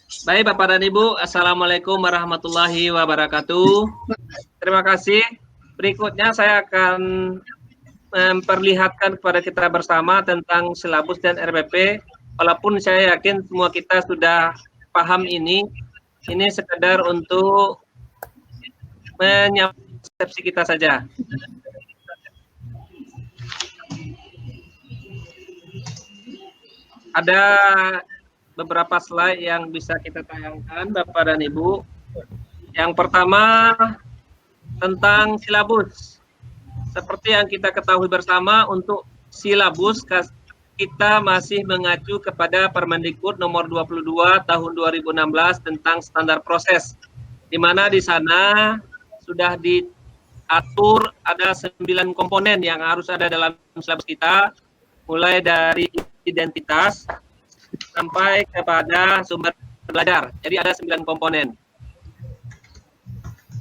Baik Bapak dan Ibu, Assalamualaikum warahmatullahi wabarakatuh. Terima kasih. Berikutnya saya akan memperlihatkan kepada kita bersama tentang silabus dan RPP. Walaupun saya yakin semua kita sudah paham ini sekedar untuk menyampaikan persepsi kita saja. Ada beberapa slide yang bisa kita tayangkan Bapak dan Ibu. Yang pertama tentang silabus. Seperti yang kita ketahui bersama, untuk silabus kita masih mengacu kepada Permendikbud nomor 22 tahun 2016 tentang standar proses, di mana di sana sudah diatur ada 9 komponen yang harus ada dalam silabus kita, mulai dari identitas sampai kepada sumber belajar. Jadi ada 9 komponen.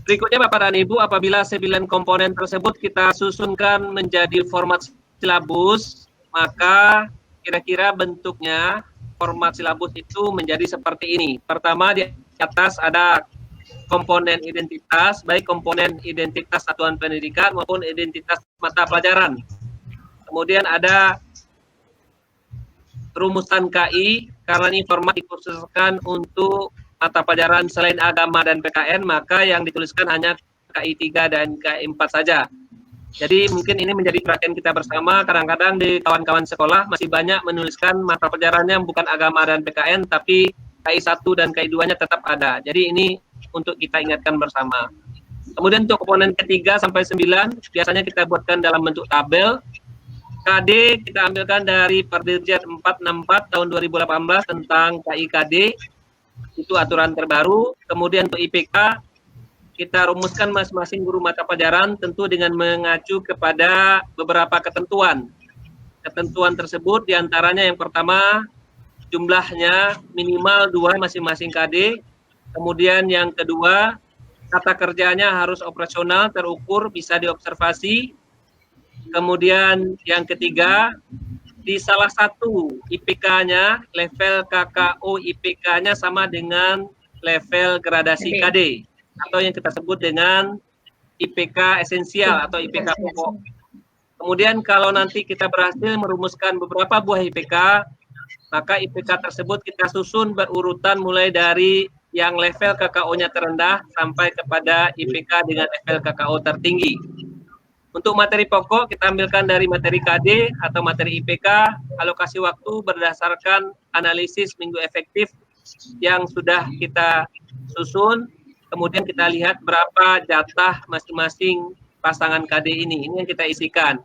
Berikutnya Bapak dan Ibu, apabila 9 komponen tersebut kita susunkan menjadi format silabus, maka kira-kira bentuknya format silabus itu menjadi seperti ini. Pertama, di atas ada komponen identitas, baik komponen identitas satuan pendidikan maupun identitas mata pelajaran. Kemudian ada rumusan KI, karena ini format dikhususkan untuk mata pelajaran selain agama dan PKN, maka yang dituliskan hanya KI 3 dan KI 4 saja. Jadi mungkin ini menjadi perhatian kita bersama, kadang-kadang di kawan-kawan sekolah masih banyak menuliskan mata pelajarannya bukan agama dan PKN, tapi KI 1 dan KI 2-nya tetap ada. Jadi ini untuk kita ingatkan bersama. Kemudian untuk komponen ketiga sampai 9, biasanya kita buatkan dalam bentuk tabel. KD kita ambilkan dari Perdirjen 464 tahun 2018 tentang KIKD, itu aturan terbaru. Kemudian untuk IPK, kita rumuskan masing-masing guru mata pelajaran tentu dengan mengacu kepada beberapa ketentuan. Ketentuan tersebut diantaranya yang pertama, jumlahnya minimal 2 masing-masing KD. Kemudian yang kedua, kata kerjanya harus operasional, terukur, bisa diobservasi. Kemudian yang ketiga, di salah satu IPK-nya, level KKO IPK-nya sama dengan level gradasi KD, atau yang kita sebut dengan IPK esensial atau IPK pokok. Kemudian kalau nanti kita berhasil merumuskan beberapa buah IPK, maka IPK tersebut kita susun berurutan mulai dari yang level KKO-nya terendah sampai kepada IPK dengan level KKO tertinggi. Untuk materi pokok kita ambilkan dari materi KD atau materi IPK, alokasi waktu berdasarkan analisis minggu efektif yang sudah kita susun, kemudian kita lihat berapa jatah masing-masing pasangan KD ini yang kita isikan.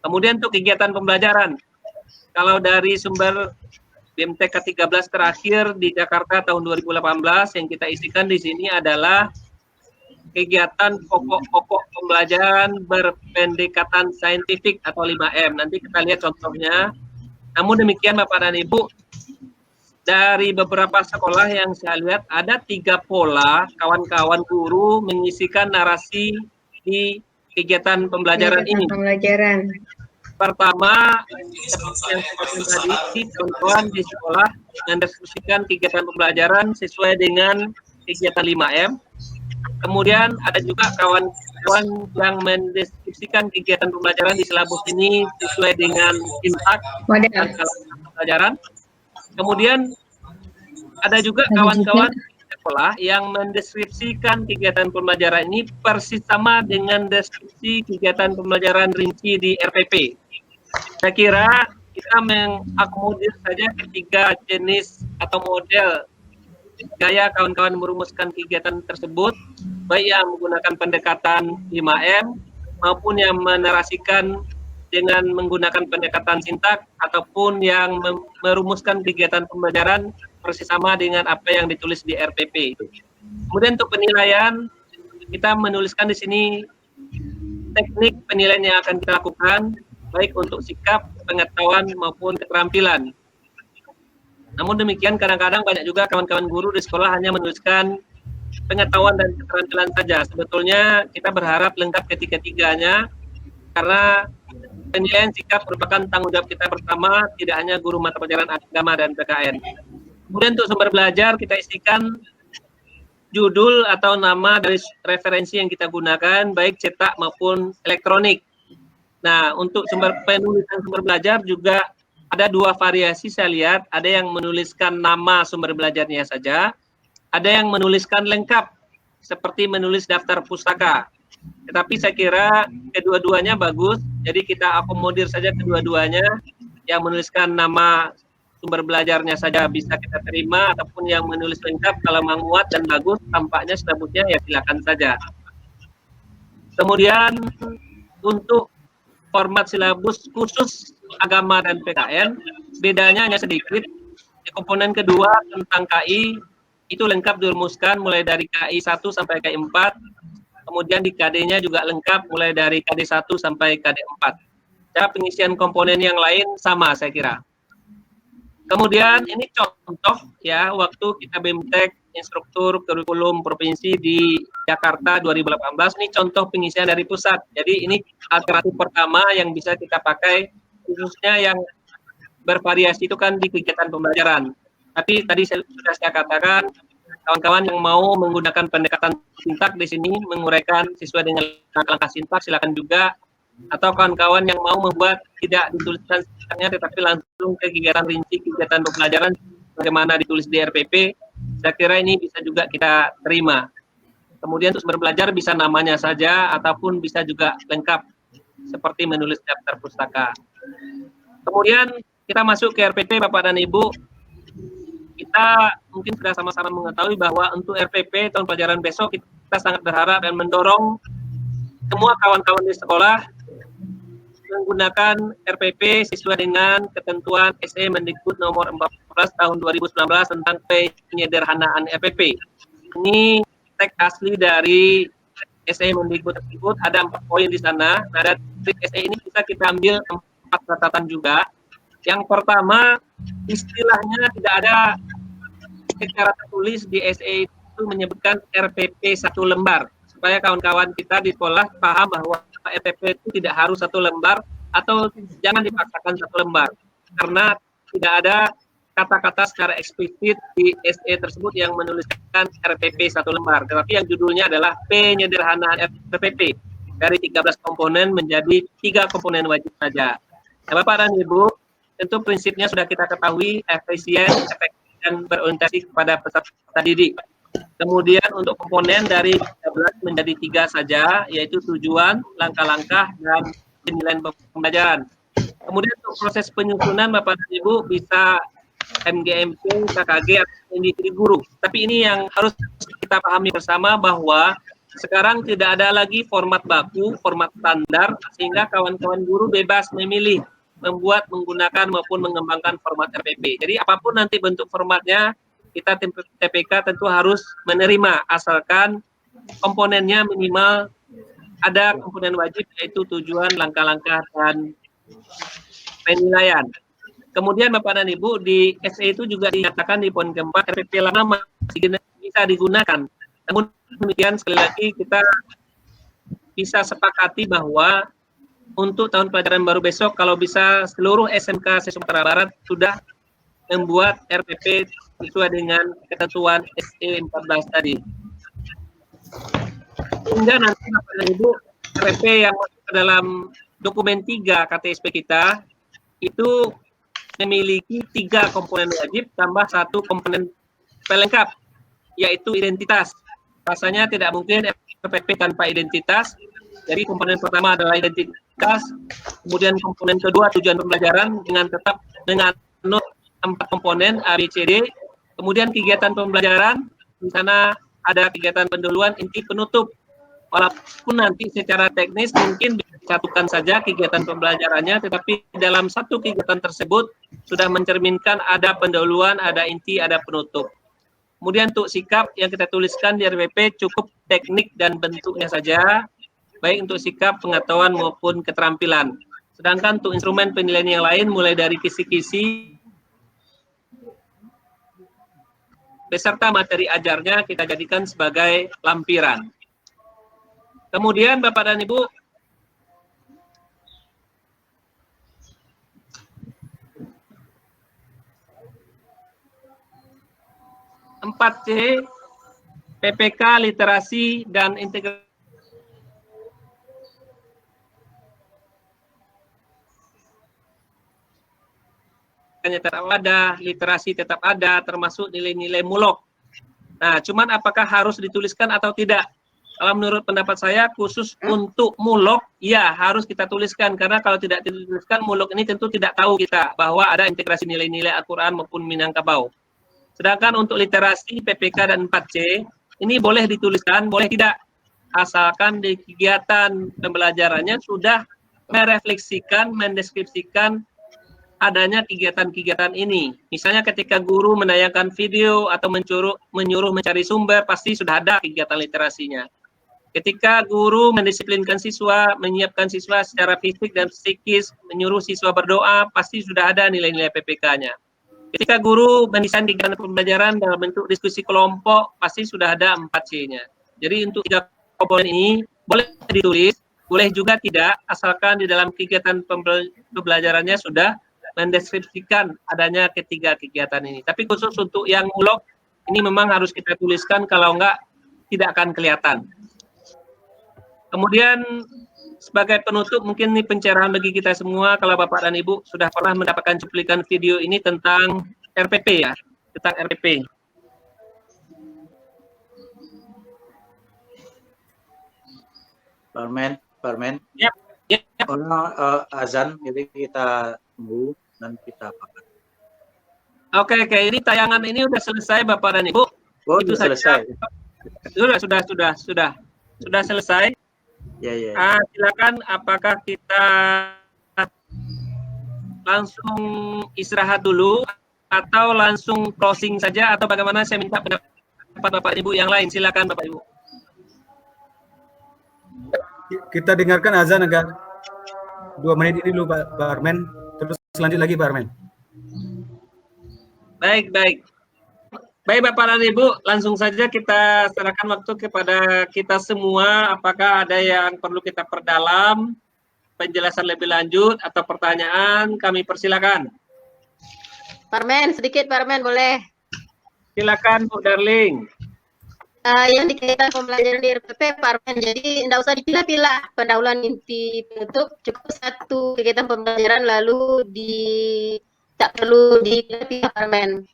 Kemudian untuk kegiatan pembelajaran, kalau dari sumber BMTK 13 terakhir di Jakarta tahun 2018 yang kita isikan di sini adalah kegiatan pokok-pokok pembelajaran berpendekatan saintifik atau 5M. Nanti kita lihat contohnya. Namun demikian Bapak dan Ibu, dari beberapa sekolah yang saya lihat ada 3 pola kawan-kawan guru mengisikan narasi di kegiatan pembelajaran ini. Pertama, yang tadi, kawan-kawan di sekolah mendiskusikan kegiatan pembelajaran sesuai dengan kegiatan 5M. Kemudian ada juga kawan-kawan yang mendeskripsikan kegiatan pembelajaran di silabus ini sesuai dengan intak dan pelajaran. Kemudian ada juga kawan-kawan di sekolah yang mendeskripsikan kegiatan pembelajaran ini persis sama dengan deskripsi kegiatan pembelajaran rinci di RPP. Saya kira kita mengakomodir saja ketiga jenis atau model gaya kawan-kawan merumuskan kegiatan tersebut, baik yang menggunakan pendekatan 5M maupun yang menarasikan dengan menggunakan pendekatan sintak ataupun yang merumuskan kegiatan pembelajaran persis sama dengan apa yang ditulis di RPP. Kemudian untuk penilaian, kita menuliskan di sini teknik penilaian yang akan kita lakukan, baik untuk sikap, pengetahuan maupun keterampilan. Namun demikian kadang-kadang banyak juga kawan-kawan guru di sekolah hanya menuliskan pengetahuan dan keterampilan saja. Sebetulnya kita berharap lengkap ketiga-tiganya, karena penilaian sikap merupakan tanggung jawab kita bersama, tidak hanya guru mata pelajaran agama dan PKN. Kemudian untuk sumber belajar kita isikan judul atau nama dari referensi yang kita gunakan, baik cetak maupun elektronik. Nah, untuk penulisan sumber belajar juga ada dua variasi saya lihat, ada yang menuliskan nama sumber belajarnya saja, ada yang menuliskan lengkap, seperti menulis daftar pustaka. Tetapi saya kira kedua-duanya bagus, jadi kita akomodir saja kedua-duanya, yang menuliskan nama sumber belajarnya saja bisa kita terima, ataupun yang menulis lengkap kalau memuat dan bagus, tampaknya selebutnya ya silakan saja. Kemudian untuk format silabus khusus agama dan PKN, bedanya hanya sedikit. Di komponen kedua tentang KI, itu lengkap dirumuskan mulai dari KI 1 sampai KI 4, kemudian di KD-nya juga lengkap mulai dari KD 1 sampai KD 4. Cara pengisian komponen yang lain sama saya kira. Kemudian ini contoh ya, waktu kita BEMTEK instruktur kurikulum provinsi di Jakarta 2018, ini contoh pengisian dari pusat. Jadi ini alternatif pertama yang bisa kita pakai, khususnya yang bervariasi itu kan di kegiatan pembelajaran. Tapi tadi sudah saya katakan, kawan-kawan yang mau menggunakan pendekatan sintak di sini, menguraikan sesuai dengan langkah-langkah sintak, silakan juga. Atau kawan-kawan yang mau membuat tidak dituliskan sintaknya, tetapi langsung ke kegiatan rinci, kegiatan pembelajaran, bagaimana ditulis di RPP, saya kira ini bisa juga kita terima. Kemudian untuk sumber belajar bisa namanya saja, ataupun bisa juga lengkap, seperti menulis daftar pustaka. Kemudian kita masuk ke RPP, Bapak dan Ibu. Kita mungkin sudah sama-sama mengetahui bahwa untuk RPP tahun pelajaran besok kita sangat berharap dan mendorong semua kawan-kawan di sekolah menggunakan RPP sesuai dengan ketentuan SE Mendikbud nomor 14 tahun 2019 tentang penyederhanaan RPP. Ini teks asli dari SE Mendikbud tersebut, ada 4 poin di sana. Nah, dari SE ini bisa kita ambil 4 catatan juga. Yang pertama, istilahnya tidak ada secara tertulis di SE itu menyebutkan RPP 1 lembar, supaya kawan-kawan kita di sekolah paham bahwa RPP itu tidak harus 1 lembar atau jangan dipaksakan 1 lembar, karena tidak ada kata-kata secara eksplisit di SE tersebut yang menuliskan RPP 1 lembar, tetapi yang judulnya adalah penyederhanaan RPP dari 13 komponen menjadi 3 komponen wajib saja. Nah, Bapak dan Ibu, tentu prinsipnya sudah kita ketahui, efisien, efektif, dan berorientasi kepada peserta didik. Kemudian untuk komponen dari 13 menjadi 3 saja, yaitu tujuan, langkah-langkah, dan penilaian pembelajaran. Kemudian untuk proses penyusunan Bapak dan Ibu bisa MGMP, KKG, atau individu guru. Tapi ini yang harus kita pahami bersama bahwa sekarang tidak ada lagi format baku, format standar, sehingga kawan-kawan guru bebas memilih membuat, menggunakan, maupun mengembangkan format RPP. Jadi apapun nanti bentuk formatnya, kita tim TPK tentu harus menerima, asalkan komponennya minimal ada komponen wajib, yaitu tujuan, langkah-langkah, dan penilaian. Kemudian Bapak dan Ibu, di SE itu juga dinyatakan di poin keempat, RPP lama masih bisa digunakan. Namun demikian, sekali lagi kita bisa sepakati bahwa untuk tahun pelajaran baru besok, kalau bisa seluruh SMK se-Sumatera Barat sudah membuat RPP sesuai dengan ketentuan SE 14 tadi. Sehingga nanti Bapak dan Ibu, RPP yang masuk ke dalam dokumen 3 KTSP kita, itu memiliki 3 komponen wajib tambah 1 komponen pelengkap, yaitu identitas. Rasanya tidak mungkin RPP tanpa identitas. Jadi komponen pertama adalah identitas, kemudian komponen kedua tujuan pembelajaran dengan tetap dengan 4 komponen A, B, C, D. Kemudian kegiatan pembelajaran, di sana ada kegiatan pendahuluan, inti, penutup. Walaupun nanti secara teknis mungkin bisa disatukan saja kegiatan pembelajarannya, tetapi dalam satu kegiatan tersebut sudah mencerminkan ada pendahuluan, ada inti, ada penutup. Kemudian untuk sikap yang kita tuliskan di RPP cukup teknik dan bentuknya saja, baik untuk sikap, pengetahuan, maupun keterampilan. Sedangkan untuk instrumen penilaian yang lain, mulai dari kisi-kisi, beserta materi ajarnya kita jadikan sebagai lampiran. Kemudian Bapak dan Ibu, 4C, PPK, literasi, dan integrasi. Tetap ada, literasi tetap ada, termasuk nilai-nilai mulok. Nah, cuman apakah harus dituliskan atau tidak? Kalau menurut pendapat saya, khusus untuk mulok, ya harus kita tuliskan. Karena kalau tidak dituliskan, mulok ini tentu tidak tahu kita bahwa ada integrasi nilai-nilai Al-Quran maupun Minangkabau. Sedangkan untuk literasi, PPK, dan 4C, ini boleh dituliskan, boleh tidak. Asalkan di kegiatan pembelajarannya sudah merefleksikan, mendeskripsikan adanya kegiatan-kegiatan ini. Misalnya ketika guru menayangkan video atau menyuruh mencari sumber, pasti sudah ada kegiatan literasinya. Ketika guru mendisiplinkan siswa, menyiapkan siswa secara fisik dan psikis, menyuruh siswa berdoa, pasti sudah ada nilai-nilai PPK-nya. Ketika guru mendesain kegiatan pembelajaran dalam bentuk diskusi kelompok, pasti sudah ada 4C-nya. Jadi untuk 3 komponen ini boleh ditulis, boleh juga tidak, asalkan di dalam kegiatan pembelajarannya sudah mendeskripsikan adanya ketiga kegiatan ini. Tapi khusus untuk yang mulok, ini memang harus kita tuliskan, kalau enggak tidak akan kelihatan. Kemudian sebagai penutup, mungkin ini pencerahan bagi kita semua, kalau Bapak dan Ibu sudah pernah mendapatkan cuplikan video ini tentang RPP ya, tentang RPP. Parmen. Yep. Azan, jadi kita tunggu dan kita pakai. Oke, ini tayangan ini udah selesai Bapak dan Ibu. Oh, itu selesai. Sudah selesai. Ya. Silakan, apakah kita langsung istirahat dulu atau langsung closing saja atau bagaimana? Saya minta pendapat Bapak Ibu yang lain. Silakan Bapak Ibu. Kita dengarkan azan agak 2 menit ini dulu Pak Armen, terus lanjut lagi Pak Armen. Baik Bapak dan Ibu, langsung saja kita serahkan waktu kepada kita semua. Apakah ada yang perlu kita perdalam, penjelasan lebih lanjut atau pertanyaan, kami persilakan. Parmen, sedikit Parmen boleh. Silakan Bu Darling. Yang dikaitkan pembelajaran di RPP Parmen, jadi tidak usah dipilah-pilah pendahuluan inti penutup, cukup satu kegiatan pembelajaran lalu tak perlu dipilah Parmen.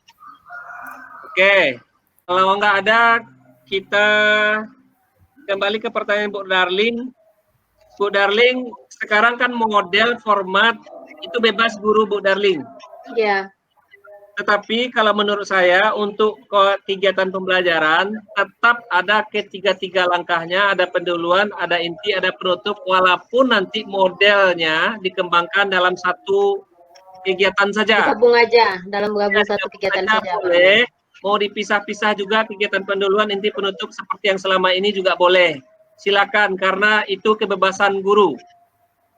Oke, kalau nggak ada, kita kembali ke pertanyaan Bu Darling. Bu Darling, sekarang kan model format itu bebas guru Bu Darling. Ya. Tetapi kalau menurut saya untuk kegiatan pembelajaran tetap ada ketiga langkahnya, ada pendahuluan, ada inti, ada penutup, walaupun nanti modelnya dikembangkan dalam satu kegiatan saja. Gabung aja, dalam gabung satu kegiatan saja. Boleh, mau dipisah-pisah juga kegiatan pendahuluan, inti, penutup seperti yang selama ini juga boleh. Silakan, karena itu kebebasan guru.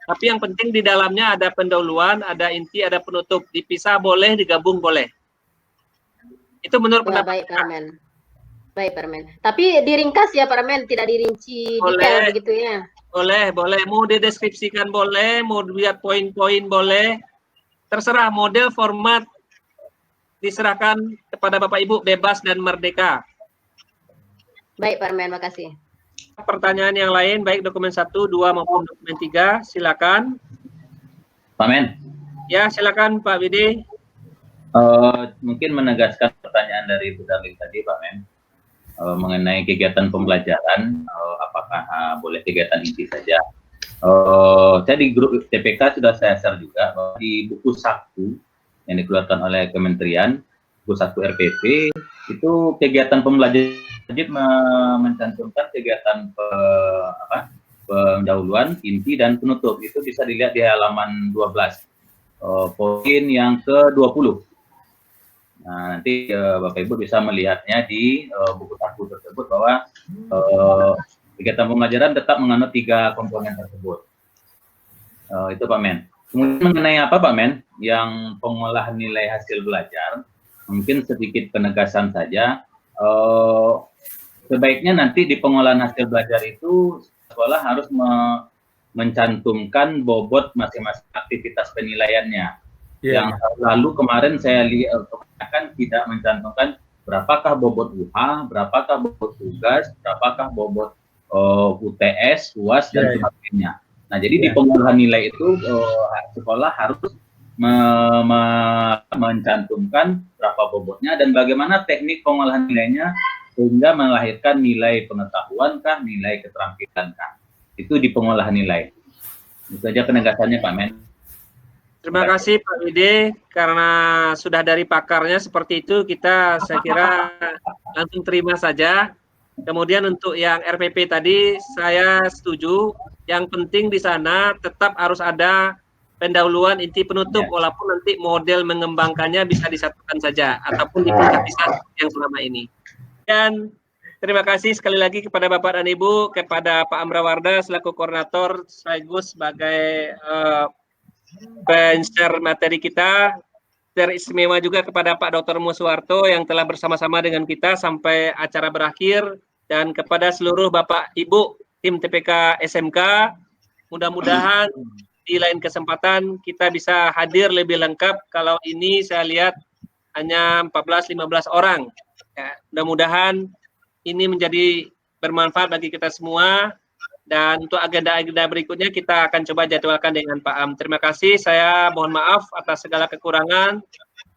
Tapi yang penting di dalamnya ada pendahuluan, ada inti, ada penutup. Dipisah boleh, digabung boleh. Itu menurut pendapat. Baik, Parmen. Tapi diringkas ya, Parmen, tidak dirinci detail begitu ya. Boleh. Mau dideskripsikan boleh, mau lihat poin-poin boleh. Terserah, model format diserahkan kepada Bapak Ibu, bebas dan merdeka. Baik, Parmen, makasih. Pertanyaan yang lain, baik dokumen 1, 2 maupun dokumen 3, silakan. Pak Men. Ya, silakan Pak Widi. Mungkin menegaskan pertanyaan dari Bu Darling tadi, Pak Men, mengenai kegiatan pembelajaran, apakah boleh kegiatan inti saja. Saya di grup TPK sudah saya share juga bahwa di buku 1 yang dikeluarkan oleh Kementerian, buku 1 RPP, itu kegiatan pembelajaran wajib mencantumkan kegiatan pendahuluan, inti, dan penutup. Itu bisa dilihat di halaman 12, poin yang ke-20. Nah, nanti Bapak Ibu bisa melihatnya di buku 1 tersebut bahwa kegiatan pembelajaran tetap menganut 3 komponen tersebut. Itu Pak Men. Kemudian mengenai apa Pak Men, yang pengolahan nilai hasil belajar, mungkin sedikit penegasan saja. Sebaiknya nanti di pengolahan hasil belajar itu sekolah harus mencantumkan bobot masing-masing aktivitas penilaiannya. Yang lalu kemarin saya lihat kebanyakan tidak mencantumkan berapakah bobot UH, berapakah bobot tugas, berapakah bobot UTS, UAS, dan sebagainya. Nah, jadi di pengolahan nilai itu sekolah harus mencantumkan berapa bobotnya dan bagaimana teknik pengolahan nilainya sehingga melahirkan nilai pengetahuan kah, nilai keterampilan kah. Itu di pengolahan nilai. Itu saja penegasannya Pak Men. Terima kasih Pak Wide, karena sudah dari pakarnya seperti itu, kita saya kira langsung terima saja. Kemudian untuk yang RPP tadi, saya setuju. Yang penting di sana tetap harus ada pendahuluan inti penutup, walaupun nanti model mengembangkannya bisa disatukan saja, ataupun dipisah-pisah yang selama ini. Dan terima kasih sekali lagi kepada Bapak dan Ibu, kepada Pak Amrawarda selaku koordinator, sekaligus sebagai penshare materi kita. Teristimewa juga kepada Pak Dr. Muswarto yang telah bersama-sama dengan kita sampai acara berakhir, dan kepada seluruh Bapak Ibu tim TPK SMK, mudah-mudahan di lain kesempatan kita bisa hadir lebih lengkap. Kalau ini saya lihat hanya 14-15 orang. Ya, mudah-mudahan ini menjadi bermanfaat bagi kita semua. Dan untuk agenda-agenda berikutnya kita akan coba jadwalkan dengan Pak Am. Terima kasih, saya mohon maaf atas segala kekurangan.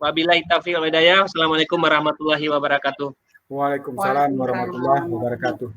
Wabillahi taufiq wal hidayah. Wassalamualaikum warahmatullahi wabarakatuh. Waalaikumsalam warahmatullahi wabarakatuh.